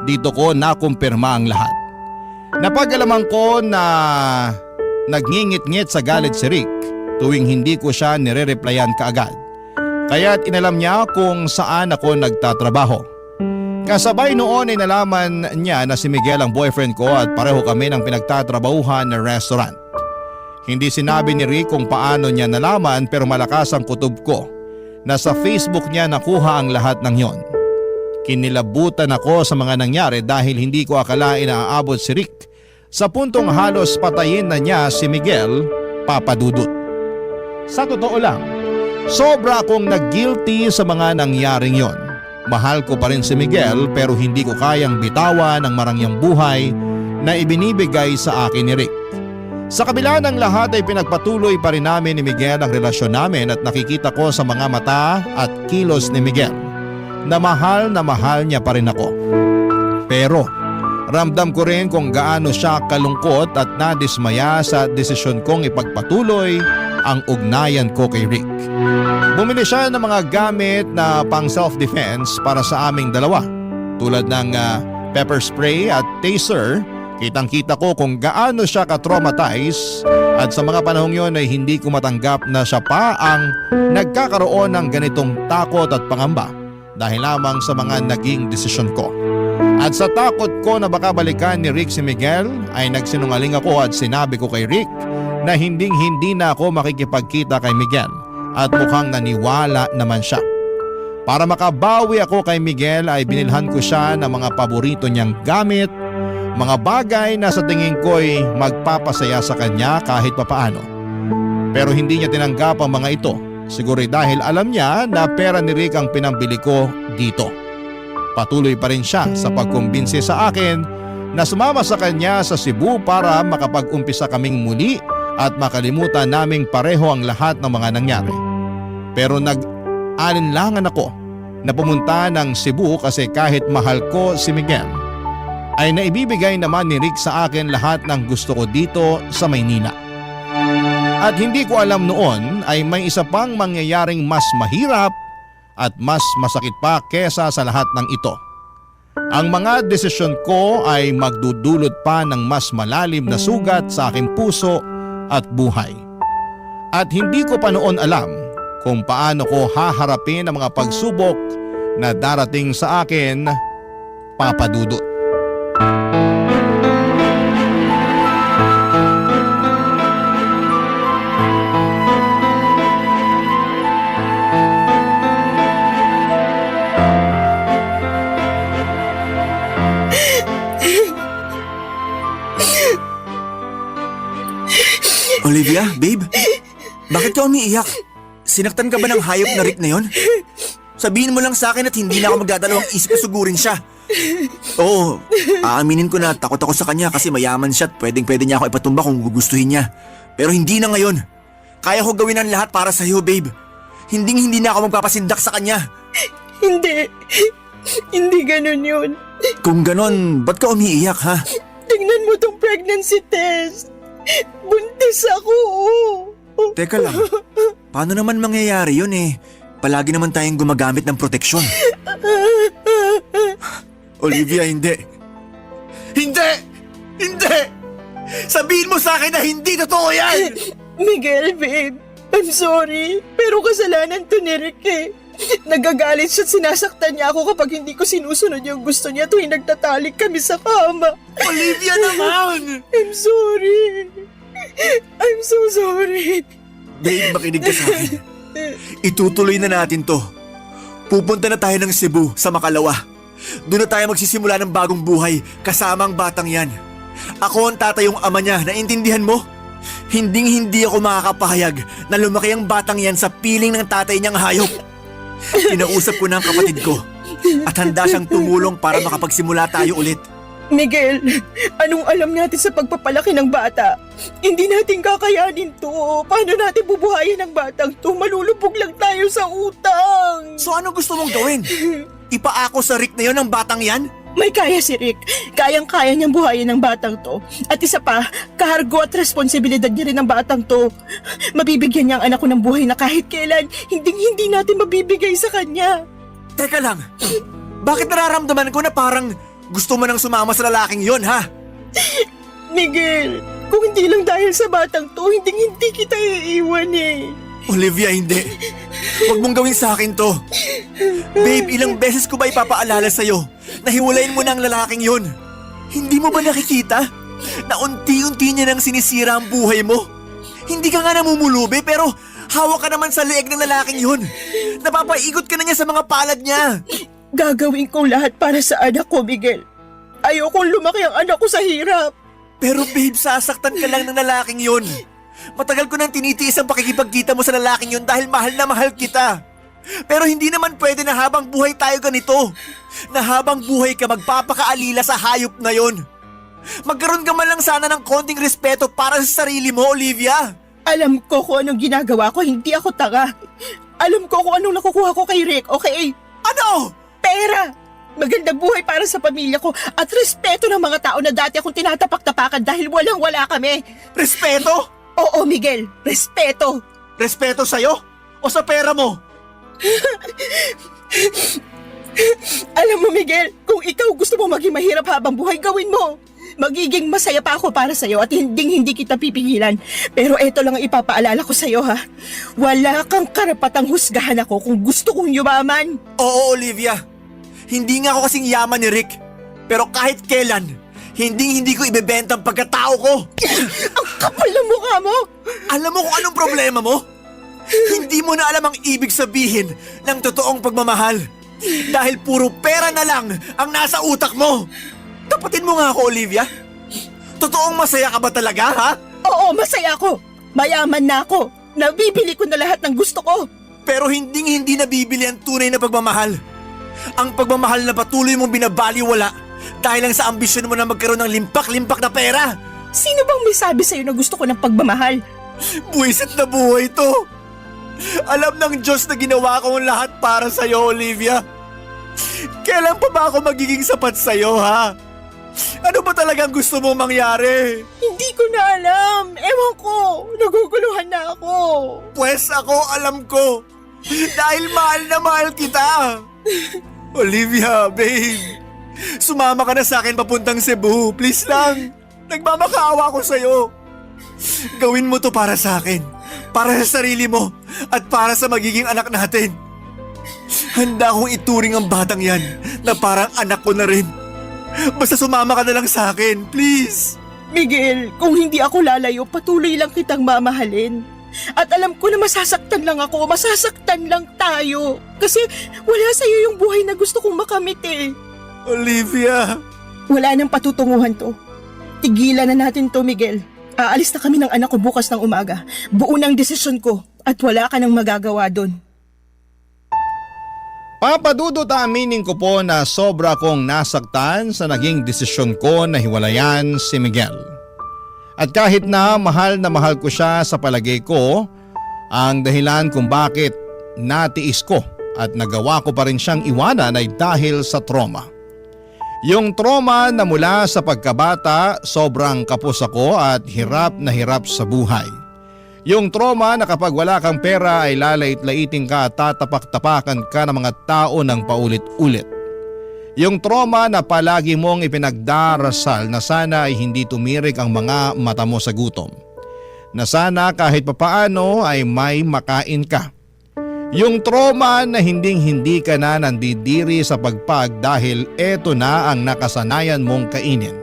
Dito ko nakumpirma ang lahat. Napag-alaman ko na nagngingit-ngit sa galit si Rick tuwing hindi ko siya nire-replyan kaagad. Kaya't inalam niya kung saan ako nagtatrabaho. Kasabay noon ay nalaman niya na si Miguel ang boyfriend ko at pareho kami ng pinagtatrabahuhan na restaurant. Hindi sinabi ni Rick kung paano niya nalaman pero malakas ang kutob ko na sa Facebook niya nakuha ang lahat ng yon. Kinilabutan ako sa mga nangyari dahil hindi ko akalain na aabot si Rick sa puntong halos patayin na niya si Miguel, Papa Dudut. Sa totoo lang, sobra akong nag-guilty sa mga nangyaring yon. Mahal ko pa rin si Miguel pero hindi ko kayang bitawan ang marangyang buhay na ibinibigay sa akin ni Rick. Sa kabila ng lahat ay pinagpatuloy pa rin namin ni Miguel ang relasyon namin at nakikita ko sa mga mata at kilos ni Miguel na mahal niya pa rin ako. Pero ramdam ko rin kung gaano siya kalungkot at nadismaya sa desisyon kong ipagpatuloy ang ugnayan ko kay Rick. Bumili siya ng mga gamit na pang self-defense para sa aming dalawa tulad ng pepper spray at taser. Kitang-kita ko kung gaano siya ka-traumatize at sa mga panahong yon ay hindi ko matanggap na siya pa ang nagkakaroon ng ganitong takot at pangamba dahil lamang sa mga naging desisyon ko. At sa takot ko na baka balikan ni Rick si Miguel ay nagsinungaling ako at sinabi ko kay Rick na hindi na ako makikipagkita kay Miguel at mukhang naniwala naman siya. Para makabawi ako kay Miguel ay binilhan ko siya ng mga paborito niyang gamit, mga bagay na sa tingin ko'y magpapasaya sa kanya kahit papaano. Pero hindi niya tinanggap ang mga ito, siguro dahil alam niya na pera ni Rick ang pinambili ko dito. Patuloy pa rin siya sa pagkumbinsi sa akin na sumama sa kanya sa Cebu para makapag-umpisa kaming muli at makalimutan naming pareho ang lahat ng mga nangyari. Pero nag-alinlangan ako na pumunta ng Cebu kasi kahit mahal ko si Miguel, ay naibibigay naman ni Rick sa akin lahat ng gusto ko dito sa Maynila. At hindi ko alam noon ay may isa pang mangyayaring mas mahirap at mas masakit pa kesa sa lahat ng ito. Ang mga desisyon ko ay magdudulot pa ng mas malalim na sugat sa aking puso at buhay. At hindi ko pa noon alam kung paano ko haharapin ang mga pagsubok na darating sa akin, Papa Dudut. Olivia, babe, bakit ka umiiyak? Sinaktan ka ba ng hayop na Rick na yon? Sabihin mo lang sa akin at hindi na ako magdadalawang isip na sugurin siya. Oo, aaminin ko na takot ako sa kanya kasi mayaman siya at pwedeng niya ako ipatumba kung gugustuhin niya. Pero hindi na ngayon. Kaya ko gawin ang lahat para sa iyo, babe. Hindi na ako magpapasindak sa kanya. Hindi. Hindi ganun yun. Kung ganon, ba't ka umiiyak, ha? Tingnan mo tong pregnancy test. Buntis ako. Teka lang, paano naman mangyayari yun eh? Palagi naman tayong gumagamit ng proteksyon. Olivia, hindi. Hindi! Hindi! Sabihin mo sa akin na hindi totoo yan! Miguel, babe. I'm sorry. Pero kasalanan to ni Rick eh. Nagagalit siya at sinasaktan niya ako kapag hindi ko sinusunod yung gusto niya tuwing nagtatalik kami sa kama. Olivia naman! I'm sorry. I'm so sorry. Babe, makinig ka sa akin. Itutuloy na natin to. Pupunta na tayo ng Cebu sa Makalawa. Doon na tayo magsisimula ng bagong buhay kasama ang batang yan. Ako ang tatayong ama niya, naintindihan mo? Hindi ako makakapahayag na lumaki ang batang yan sa piling ng tatay niyang hayop. Kinausap ko na ang kapatid ko at handa siyang tumulong para makapagsimula tayo ulit. Miguel, anong alam natin sa pagpapalaki ng bata? Hindi natin kakayanin to. Paano natin bubuhayin ang batang to? Malulubog lang tayo sa utang. So ano gusto mong gawin? Ipaako sa Rick na yon ang batang yan? May kaya si Rick. Kayang-kaya niyang buhayin ang batang to. At isa pa, kahargo at responsibilidad niya rin ang batang to. Mabibigyan niya ang anak ko ng buhay na kahit kailan, hindi natin mabibigay sa kanya. Teka lang, bakit nararamdaman ko na parang gusto mo nang sumama sa lalaking yon, ha? Miguel, kung hindi lang dahil sa batang to, hindi kita iiwan eh. Olivia, hindi. Huwag mong gawin sa akin to. Babe, ilang beses ko ba ipapaalala sa'yo na hiwalayin mo na ang lalaking yun? Hindi mo ba nakikita na unti-unti niya nang sinisira ang buhay mo? Hindi ka nga namumulubi pero hawak ka naman sa leeg ng lalaking yun. Napapaigot ka na niya sa mga palad niya. Gagawin ko lahat para sa anak ko, Miguel. Ayokong lumaki ang anak ko sa hirap. Pero babe, sasaktan ka lang ng lalaking yun. Matagal ko nang tinitiis ang pakikipagkita mo sa lalaking yun dahil mahal na mahal kita. Pero hindi naman pwede na habang buhay tayo ganito. Na habang buhay ka magpapakaalila sa hayop na yun. Magkaroon ka man lang sana ng konting respeto para sa sarili mo, Olivia. Alam ko kung anong ginagawa ko, hindi ako tanga. Alam ko kung anong nakukuha ko kay Rick, okay? Ano? Pera! Magandang buhay para sa pamilya ko at respeto ng mga tao na dati akong tinatapak-tapakan dahil walang-wala kami. Respeto? Oo, Miguel. Respeto. Respeto sa'yo? O sa pera mo? Alam mo, Miguel, kung ikaw gusto mo maging mahirap habang buhay, gawin mo. Magiging masaya pa ako para sa'yo at hindi kita pipigilan. Pero eto lang ang ipapaalala ko sa'yo, ha. Wala kang karapatang husgahan ako kung gusto kong yumaman. Oo, Olivia. Hindi nga ako kasing yaman ni Rick. Pero kahit kailan, hindi ko ibebenta ang pagkatao ko. Ang kapal ng mukha mo. Alam mo kung anong problema mo? Hindi mo na alam ang ibig sabihin ng totoong pagmamahal. Dahil puro pera na lang ang nasa utak mo. Tapatin mo nga ako, Olivia. Totoong masaya ka ba talaga, ha? Oo, masaya ako. Mayaman na ako. Nabibili ko na lahat ng gusto ko. Pero hindi nabibili ang tunay na pagmamahal. Ang pagmamahal na patuloy mong binabaliwala dahil lang sa ambisyon mo na magkaroon ng limpak-limpak na pera. Sino bang may sabi sa'yo na gusto ko ng pagmamahal? Buwisit na buhay to. Alam ng Diyos na ginawa ko ang lahat para sa'yo, Olivia. Kailan pa ba ako magiging sapat sa'yo, ha? Ano ba talagang gusto mong mangyari? Hindi ko na alam. Ewan ko. Naguguluhan na ako. Pwes ako alam ko. Dahil mahal na mahal kita. Olivia, babe. Sumama ka na sa akin papuntang Cebu. Please lang. Nagmamakaawa ko sa'yo. Gawin mo to para sa akin. Para sa sarili mo. At para sa magiging anak natin. Handa akong ituring ang batang yan na parang anak ko na rin. Basta sumama ka na lang sa akin, please. Miguel, kung hindi ako lalayo, patuloy lang kitang mamahalin. At alam ko na masasaktan lang ako, masasaktan lang tayo. Kasi wala sa'yo yung buhay na gusto kong makamit eh. Olivia. Wala nang patutunguhan to. Tigilan na natin to, Miguel. Aalis na kami ng anak ko bukas ng umaga. Buo ng desisyon ko at wala ka nang magagawa doon. Papadudot, aminin ko po na sobra kong nasaktan sa naging desisyon ko na hiwalayan si Miguel. At kahit na mahal ko siya, sa palagay ko, ang dahilan kung bakit natiis ko at nagawa ko pa rin siyang iwanan ay dahil sa trauma. Yung trauma na mula sa pagkabata, sobrang kapos ako at hirap na hirap sa buhay. Yung trauma na kapag wala kang pera ay lalait-laiting ka at tatapak-tapakan ka ng mga tao ng paulit-ulit. Yung trauma na palagi mong ipinagdarasal na sana ay hindi tumirik ang mga mata mo sa gutom. Na sana kahit papaano ay may makain ka. Yung trauma na hindi ka na nandidiri sa pagpag dahil eto na ang nakasanayan mong kainin.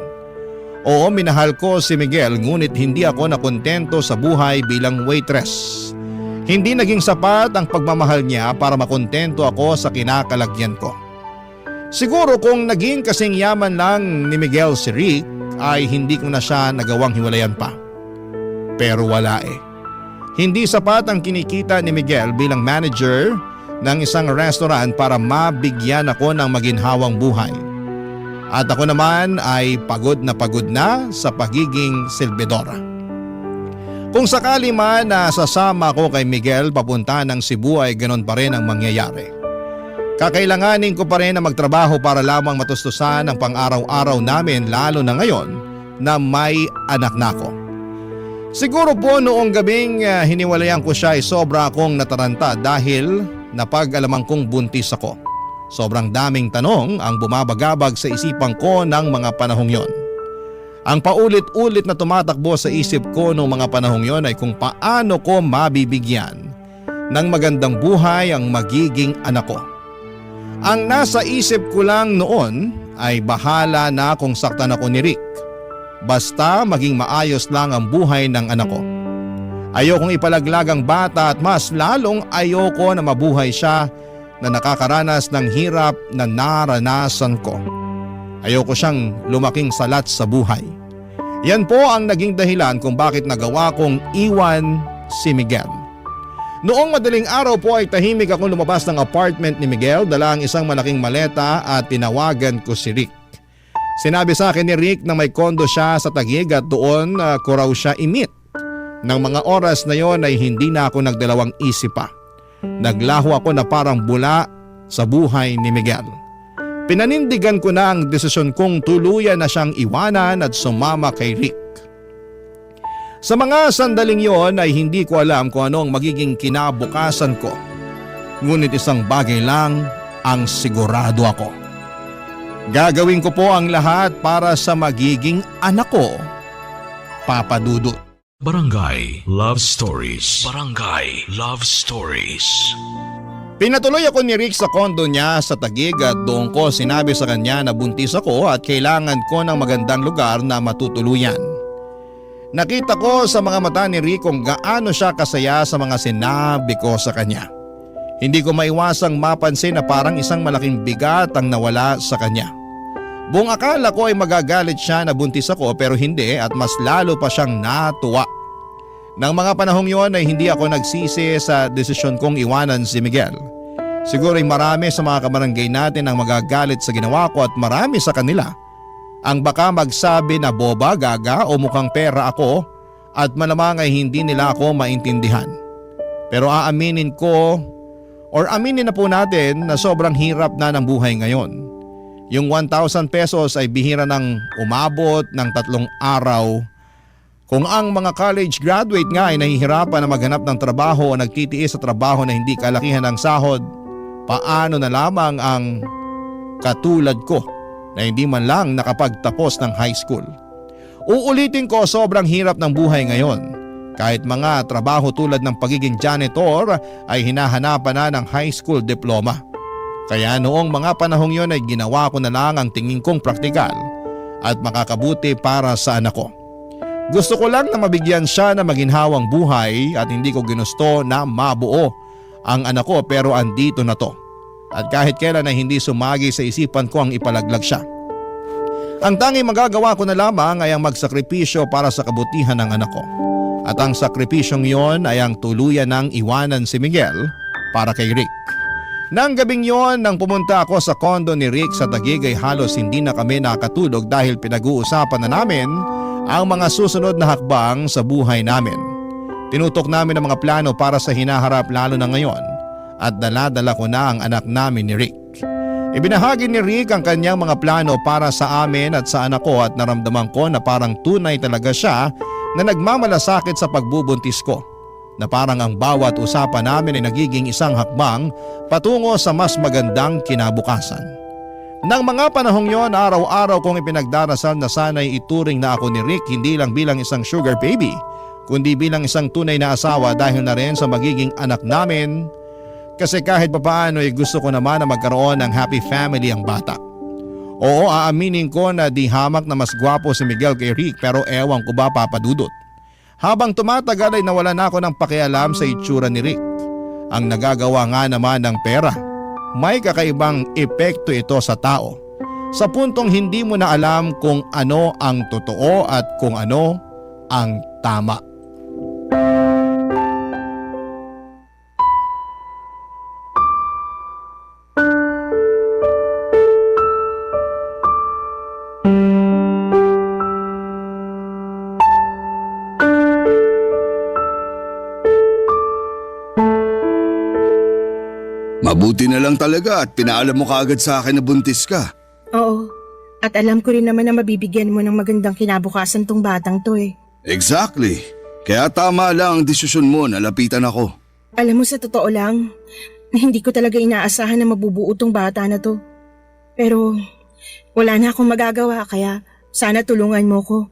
Oo, minahal ko si Miguel ngunit hindi ako nakontento sa buhay bilang waitress. Hindi naging sapat ang pagmamahal niya para makontento ako sa kinakalagyan ko. Siguro kung naging kasing yaman lang ni Miguel si Rick ay hindi ko na siya nagawang hiwalayan pa. Pero wala eh. Hindi sapat ang kinikita ni Miguel bilang manager ng isang restaurant para mabigyan ako ng maginhawang buhay. At ako naman ay pagod na sa pagiging silbidora. Kung sakali man na sasama ko kay Miguel papunta ng Cebu ay ganon pa rin ang mangyayari. Kakailanganin ko pa rin na magtrabaho para lamang matustusan ang pang-araw-araw namin, lalo na ngayon na may anak na ako. Siguro po noong gabing hiniwalayan ko siya ay sobra akong nataranta dahil napag-alaman kong buntis ako. Sobrang daming tanong ang bumabagabag sa isipan ko ng mga panahong yon. Ang paulit-ulit na tumatakbo sa isip ko noong mga panahong yon ay kung paano ko mabibigyan ng magandang buhay ang magiging anak ko. Ang nasa isip ko lang noon ay bahala na kung saktan ako ni Rick. Basta maging maayos lang ang buhay ng anak ko. Ayokong ipalaglag ang bata at mas lalong ayoko na mabuhay siya na nakakaranas ng hirap na naranasan ko. Ayoko siyang lumaking salat sa buhay. Yan po ang naging dahilan kung bakit nagawa kong iwan si Miguel. Noong madaling araw po ay tahimik akong lumabas ng apartment ni Miguel, dala ang isang malaking maleta at tinawagan ko si Rick. Sinabi sa akin ni Rick na may kondo siya sa Taguig at doon ko raw siya i-meet. Nang mga oras na yon ay hindi na ako nagdalawang isip pa. Naglaho ako na parang bula sa buhay ni Miguel. Pinanindigan ko na ang desisyon kong tuluyan na siyang iwanan at sumama kay Rick. Sa mga sandaling yon ay hindi ko alam kung ano ang magiging kinabukasan ko. Ngunit isang bagay lang ang sigurado ako. Gagawin ko po ang lahat para sa magiging anak ko, Papa Dudut. Barangay Love Stories. Barangay Love Stories. Pinatuloy ako ni Rick sa kondo niya sa Taguig at doon ko sinabi sa kanya na buntis ako at kailangan ko ng magandang lugar na matutuluyan. Nakita ko sa mga mata ni Rick kung gaano siya kasaya sa mga sinabi ko sa kanya. Hindi ko maiwasang mapansin na parang isang malaking bigat ang nawala sa kanya. Buong akala ko ay magagalit siya na buntis ako pero hindi at mas lalo pa siyang natuwa. Nang mga panahong yon ay hindi ako nagsisi sa desisyon kong iwanan si Miguel. Siguro ay marami sa mga kabarangay natin ang magagalit sa ginawa ko at marami sa kanila ang baka magsabi na boba, gaga o mukhang pera ako at malamang ay hindi nila ako maintindihan. Pero aaminin ko or aminin na po natin na sobrang hirap na ng buhay ngayon. Yung 1,000 pesos ay bihira ng umabot ng 3 araw. Kung ang mga college graduate nga ay nahihirapan na maghanap ng trabaho o nagtitiis sa trabaho na hindi kalakihan ng sahod, paano na lamang ang katulad ko na hindi man lang nakapagtapos ng high school. Uulitin ko, sobrang hirap ng buhay ngayon. Kahit mga trabaho tulad ng pagiging janitor ay hinahanapan na ng high school diploma. Kaya noong mga panahong yon ay ginawa ko na lang ang tingin kong praktikal at makakabuti para sa anak ko. Gusto ko lang na mabigyan siya ng maginhawang buhay at hindi ko ginusto na mabuo ang anak ko pero andito na to. At kahit kailan ay hindi sumagi sa isipan ko ang ipalaglag siya. Ang tanging magagawa ko na lamang ay ang magsakripisyo para sa kabutihan ng anak ko. At ang sakripisyong yon ay ang tuluyan ng iwanan si Miguel para kay Rick. Nang gabing yon nang pumunta ako sa kondo ni Rick sa Taguig ay halos hindi na kami nakatulog dahil pinag-uusapan na namin ang mga susunod na hakbang sa buhay namin. Tinutok namin ang mga plano para sa hinaharap lalo na ngayon at dala-dala ko na ang anak namin ni Rick. Ibinahagi ni Rick ang kanyang mga plano para sa amin at sa anak ko at naramdaman ko na parang tunay talaga siya na nagmamalasakit sa pagbubuntis ko. Na parang ang bawat usapan namin ay nagiging isang hakbang patungo sa mas magandang kinabukasan. Nang mga panahong yon, araw-araw kong ipinagdarasal na sana'y ituring na ako ni Rick hindi lang bilang isang sugar baby, kundi bilang isang tunay na asawa dahil na rin sa magiging anak namin. Kasi kahit papaano ay gusto ko naman na magkaroon ng happy family ang bata. Oo, aaminin ko na di hamak na mas gwapo si Miguel kay Rick pero ewan ko ba papadudot. Habang tumatagal ay nawala na ako ng pakialam sa itsura ni Rick. Ang nagagawa nga naman ng pera. May kakaibang epekto ito sa tao. Sa puntong hindi mo na alam kung ano ang totoo at kung ano ang tama. Mabuti na lang talaga at pinaalam mo kaagad sa akin na buntis ka. Oo. At alam ko rin naman na mabibigyan mo ng magandang kinabukasan tong batang to eh. Exactly. Kaya tama lang ang desisyon mo na lapitan ako. Alam mo, sa totoo lang, hindi ko talaga inaasahan na mabubuo tong bata na to. Pero wala na akong magagawa kaya sana tulungan mo ko.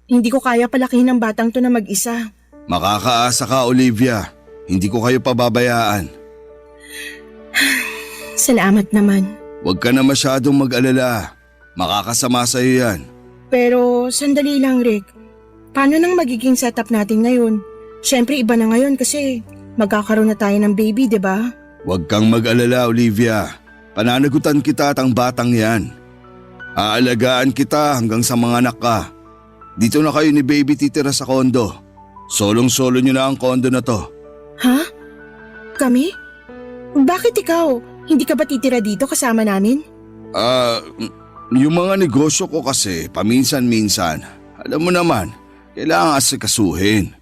Hindi ko kaya palakihin ang batang to na mag-isa. Makakaasa ka, Olivia. Hindi ko kayo pababayaan. Salamat naman. Huwag ka na masyadong mag-alala. Makakasama sa'yo yan. Pero sandali lang, Rick. Paano nang magiging setup natin ngayon? Siyempre iba na ngayon kasi magkakaroon na tayo ng baby, di ba? Huwag kang mag-alala, Olivia. Pananagutan kita at ang batang yan. Aalagaan kita hanggang sa mga anak ka. Dito na kayo ni baby titira sa kondo. Solong-solo nyo na ang kondo na to. Ha? Kami? Bakit ikaw? Hindi ka ba titira dito kasama namin? Yung mga negosyo ko kasi paminsan-minsan. Alam mo naman, kailangan asikasuhin.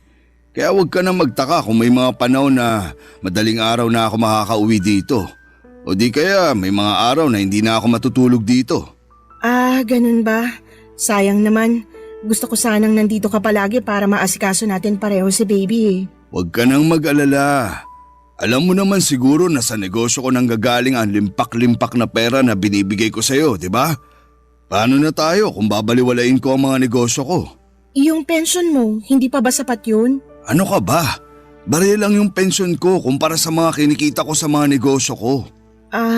Kaya huwag ka na magtaka kung may mga panahon na madaling araw na ako makakauwi dito. O di kaya may mga araw na hindi na ako matutulog dito. Ganun ba? Sayang naman. Gusto ko sanang nandito ka palagi para maasikaso natin pareho si baby eh. Huwag ka nang mag-alala. Alam mo naman siguro na sa negosyo ko nanggagaling ang limpak-limpak na pera na binibigay ko sa'yo, di ba? Paano na tayo kung babaliwalain ko ang mga negosyo ko? Yung pension mo, hindi pa ba sapat yun? Ano ka ba? Baril lang yung pension ko kumpara sa mga kinikita ko sa mga negosyo ko.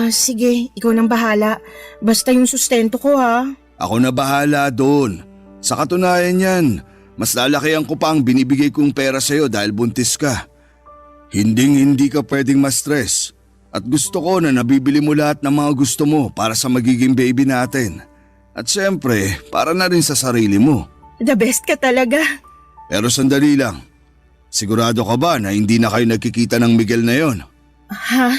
Sige, ikaw nang bahala. Basta yung sustento ko ha. Ako na bahala doon. Sa katunayan yan, mas lalakihan ko pa ang binibigay kong pera sa'yo dahil buntis ka. Hindi ka pwedeng ma-stress. At gusto ko na nabibili mo lahat ng mga gusto mo para sa magiging baby natin. At syempre, para na rin sa sarili mo. The best ka talaga. Pero sandali lang. Sigurado ka ba na hindi na kayo nagkikita ng Miguel na yon? Ha?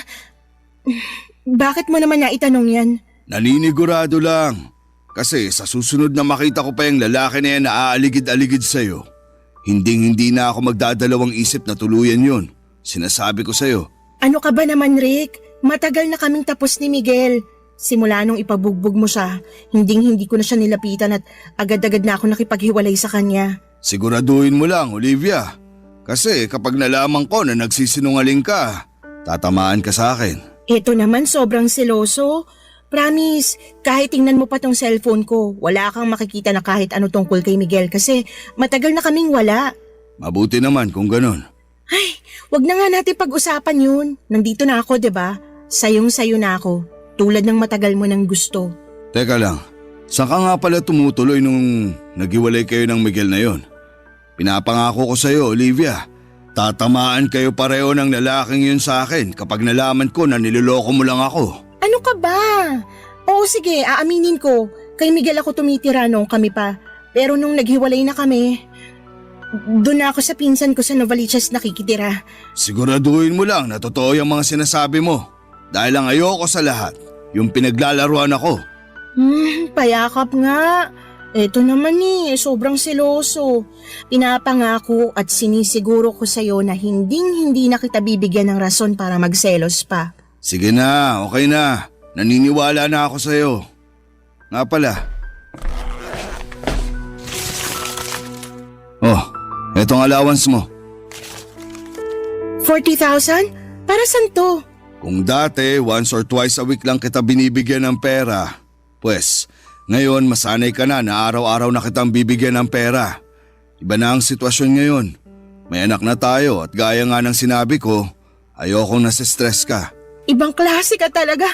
Bakit mo naman naitanong yan? Naninigurado lang. Kasi sa susunod na makita ko pa yung lalaki na yan na aaligid-aligid sa'yo, hindi na ako magdadalawang isip na tuluyan yon. Sinasabi ko sa'yo. Ano ka ba naman, Rick? Matagal na kaming tapos ni Miguel. Simula nung ipabugbog mo siya, hindi ko na siya nilapitan at agad-agad na ako nakipaghiwalay sa kanya. Siguraduhin mo lang, Olivia. Kasi kapag nalaman ko na nagsisinungaling ka, tatamaan ka sa akin. Ito naman sobrang seloso. Promise, kahit tingnan mo pa tong cellphone ko, wala kang makikita na kahit ano tungkol kay Miguel kasi matagal na kaming wala. Mabuti naman kung ganon. Ay, wag na nga natin pag-usapan yun. Nandito na ako, 'di ba? Sayong-sayo na ako. Tulad ng matagal mo nang gusto. Teka lang, saan ka nga pala tumutuloy nung naghiwalay kayo ng Miguel na yon? Pinapangako ko sa'yo, Olivia. Tatamaan kayo pareho ng lalaking yun sa akin kapag nalaman ko na niloloko mo lang ako. Ano ka ba? Oo sige, aaminin ko. Kay Miguel ako tumitira nung kami pa. Pero nung naghiwalay na kami, doon na ako sa pinsan ko sa Novaliches nakikitira. Siguraduhin mo lang na totoo yung mga sinasabi mo. Dahil ang ayoko sa lahat, yung pinaglalaruan ako. Payakap nga. Eto naman sobrang seloso. Pinapangako at sinisiguro ko sa'yo na hindi na kita bibigyan ng rason para magselos pa. Sige na, okay na. Naniniwala na ako sa'yo. Nga pala. Oh, etong allowance mo. 40,000? Para saan to? Kung dati, once or twice a week lang kita binibigyan ng pera, pues ngayon masanay ka na araw-araw na kitang bibigyan ng pera. Iba na ang sitwasyon ngayon. May anak na tayo at gaya nga ng sinabi ko, ayokong nasistress ka. Ibang klase ka talaga.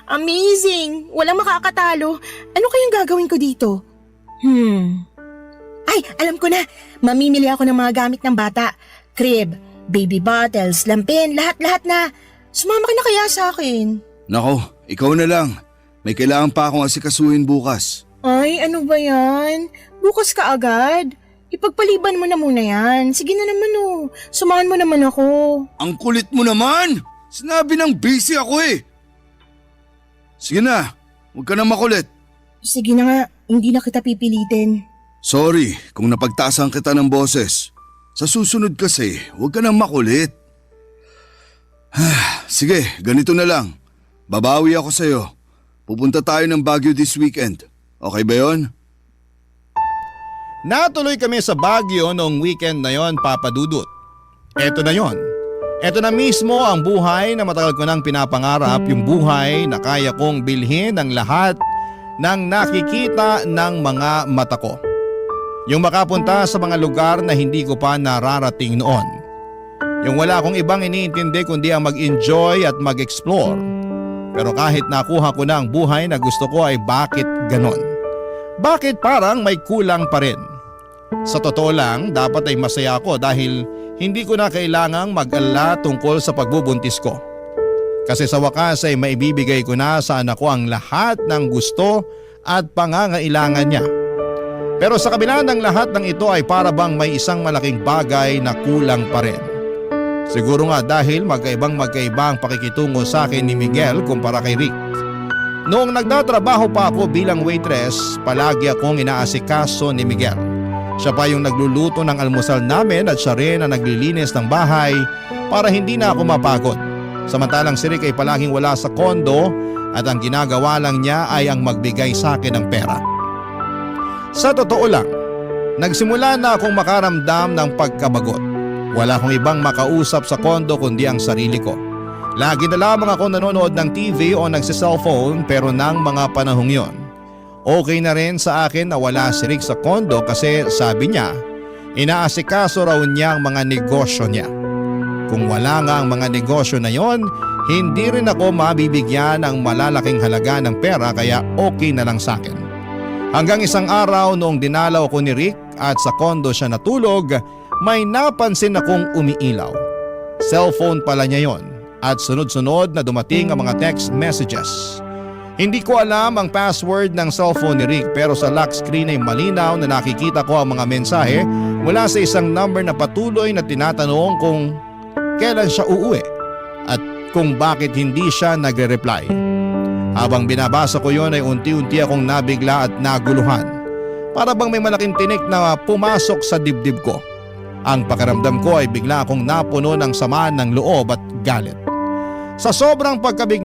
Amazing. Walang makakatalo. Ano kayang gagawin ko dito? Ay, alam ko na. Mamimili ako ng mga gamit ng bata. Crib, baby bottles, lampin, lahat-lahat na. Sumama ka na kaya sa akin? Nako, ikaw na lang. May kailangan pa akong asikasuhin bukas. Ay, ano ba yan? Bukas ka agad? Ipagpaliban mo na muna yan. Sige na naman Sumahan mo naman ako. Ang kulit mo naman! Sinabi ng busy ako eh. Sige na, huwag ka na makulit. Sige na nga, hindi na kita pipilitin. Sorry kung napagtaasan kita ng boses. Sa susunod kasi, huwag ka na makulit. Sige, ganito na lang. Babawi ako sa'yo. Pupunta tayo ng Baguio this weekend. Okay ba yon? Natuloy kami sa Baguio noong weekend na yon, Papa Dudut. Eto na yon. Eto na mismo ang buhay na matagal ko nang pinapangarap, yung buhay na kaya kong bilhin ang lahat ng nakikita ng mga mata ko. Yung makapunta sa mga lugar na hindi ko pa nararating noon. Yung wala akong ibang iniintindi kundi ang mag-enjoy at mag-explore. Pero kahit nakuha ko na ang buhay na gusto ko ay bakit ganon? Bakit parang may kulang pa rin? Sa totoo lang, dapat ay masaya ako dahil hindi ko na kailangang mag-alala tungkol sa pagbubuntis ko. Kasi sa wakas ay maibibigay ko na sa anak ko ang lahat ng gusto at pangangailangan niya. Pero sa kabila ng lahat ng ito ay para bang may isang malaking bagay na kulang pa rin. Siguro nga dahil magkaiba ang pakikitungo sa akin ni Miguel kumpara kay Rick. Noong nagtatrabaho pa ako bilang waitress, palagi akong inaasikaso ni Miguel. Siya pa yung nagluluto ng almusal namin at siya rin ang naglilinis ng bahay para hindi na ako mapagod. Samantalang si Rick ay palaging wala sa kondo at ang ginagawa lang niya ay ang magbigay sa akin ng pera. Sa totoo lang, nagsimula na akong makaramdam ng pagkabagot. Wala akong ibang makausap sa kondo kundi ang sarili ko. Lagi na lamang ako nanonood ng TV o nagsiselfone pero ng mga panahong yon. Okay na rin sa akin na wala si Rick sa kondo kasi sabi niya, inaasikaso raw niya ang mga negosyo niya. Kung wala nga ang mga negosyo na yon, hindi rin ako mabibigyan ng malalaking halaga ng pera kaya okay na lang sa akin. Hanggang isang araw noong dinalaw ko ni Rick at sa kondo siya natulog, may napansin akong umiilaw. Cellphone pala niya yon at sunod-sunod na dumating ang mga text messages. Hindi ko alam ang password ng cellphone ni Rick pero sa lock screen ay malinaw na nakikita ko ang mga mensahe mula sa isang number na patuloy na tinatanong kung kailan siya uuwi at kung bakit hindi siya nagre-reply. Habang binabasa ko yon ay unti-unti akong nabigla at naguluhan. Para bang may malaking tinik na pumasok sa dibdib ko. Ang pakiramdam ko ay bigla akong napuno ng sama ng loob at galit. Sa sobrang pagkabigla